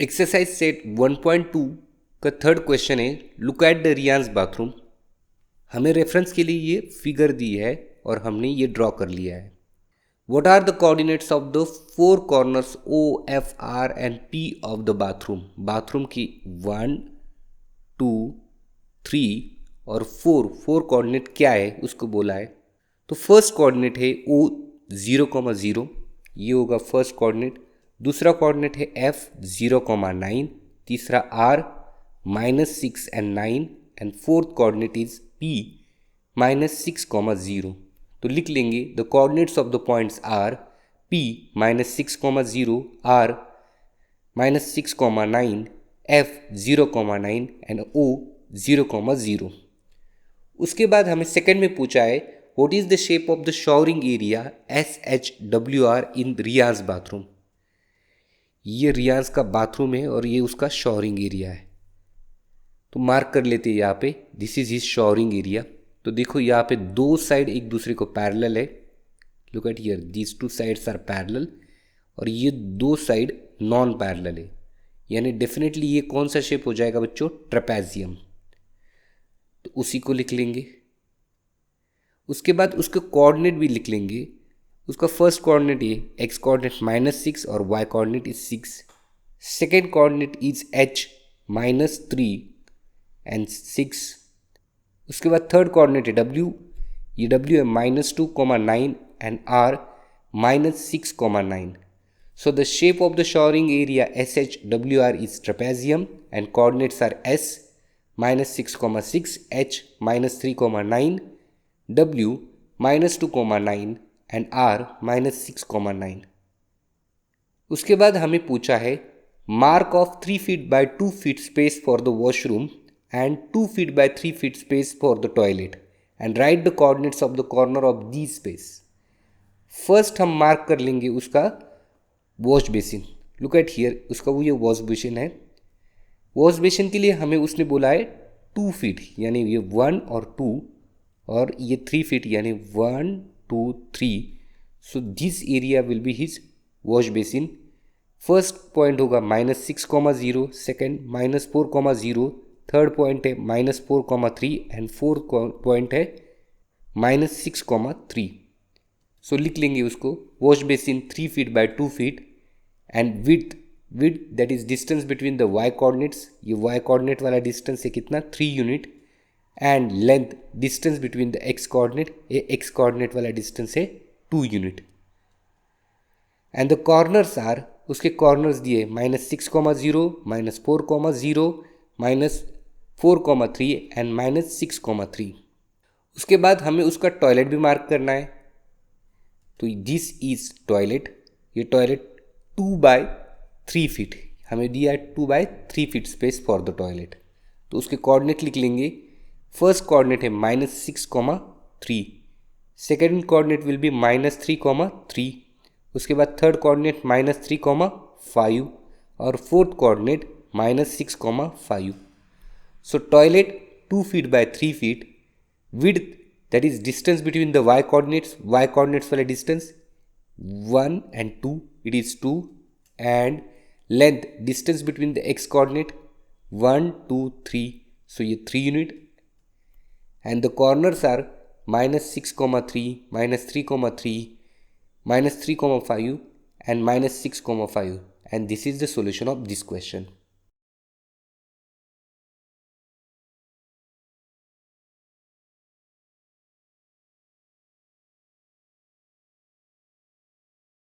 Exercise set 1.2 का third question है, look at the रियांस bathroom. हमें रेफरेंस के लिए ये फिगर दी है और हमने ये ड्रॉ कर लिया है। What are the coordinates of the four corners O F R and P of the bathroom. Bathroom की 1, 2, 3 और 4 कोऑर्डिनेट क्या है उसको बोला है। तो फर्स्ट कोऑर्डिनेट है ओ 0,0, ये होगा फर्स्ट कोऑर्डिनेट। दूसरा कोऑर्डिनेट है एफ 0,9, तीसरा R -6 and 9 and fourth coordinate is P -6,0। तो लिख लेंगे the coordinates of the points are P -6,0, R -6,9, F 0,9 and O 0,0। उसके बाद हमें सेकंड में पूछा है what is the shape of the showering area SHWR in Riyaz bathroom. ये रियाज का बाथरूम है और ये उसका शॉवरिंग एरिया है। तो मार्क कर लेते हैं यहाँ पे, this is his showering area. तो देखो यहाँ पे दो साइड एक दूसरे को पैरेलल है। Look at here, these two sides are parallel और ये दो साइड नॉन पैरेलल है, यानी डेफिनेटली ये कौन सा शेप हो जाएगा बच्चों, ट्रेपेजियम। तो उसी को लिख लेंगे। उसके बाद उसके कोऑर्डिनेट भी लिख लेंगे। उसका फर्स्ट कोऑर्डिनेट ये एक्स कोऑर्डिनेट -6 और y coordinate is 6। Second coordinate is h -3 and 6। उसके बाद थर्ड कोऑर्डिनेट है w, ये w है -2,9 and r -6,9। So the shape of the showering area SHWR is trapezium and coordinates are s -6,6, h -3,9, w -2,9 and r -6,9। उसके बाद हमें पूछा है mark off 3 feet by 2 feet space for the washroom and 2 feet by 3 feet space for the toilet and right the coordinates of the corner of the space. First हम mark कर लेंगे उसका wash basin. Look at here, उसका वो ये wash basin है। Wash basin के लिए हमें उसने बोला है 2 फीट, यानी ये 1 और 2, और ये 3 फीट यानी 1, 2, 3। So this area will be his wash basin. First point होगा -6,0, सेकेंड -4,0, थर्ड पॉइंट है -4,3 एंड फोर्थ पॉइंट है -6,3। सो लिख लेंगे उसको wash basin 3 feet by 2 feet and width that is distance between the y coordinates, ये y coordinate वाला distance है कितना, 3 unit, and length distance between the x coordinate, ये एक्स कोऑर्डिनेट वाला डिस्टेंस है 2 unit. And the corners are, उसके corners दिए -6,0, -4,0, -4,3 and -6,3। उसके बाद हमें उसका टॉयलेट भी मार्क करना है। तो दिस इज टॉयलेट, ये टॉयलेट 2 बाय 3 फीट हमें दिया है, 2 by 3 feet space for the toilet. तो उसके कोऑर्डिनेट लिख लेंगे। फर्स्ट कोऑर्डिनेट है -6,3, सेकेंड कोऑर्डिनेट विल बी -3,3, उसके बाद थर्ड कोऑर्डिनेट -3,5 और fourth coordinate -6,5। So toilet 2 feet by 3 feet, width that is distance between the y coordinates वाले distance 1 and 2, it is 2, and length distance between the x coordinate 1, 2, 3, so ये 3 unit, and the corners are -6,3, -3,3, -3,5 and -6,5, and this is the solution of this question.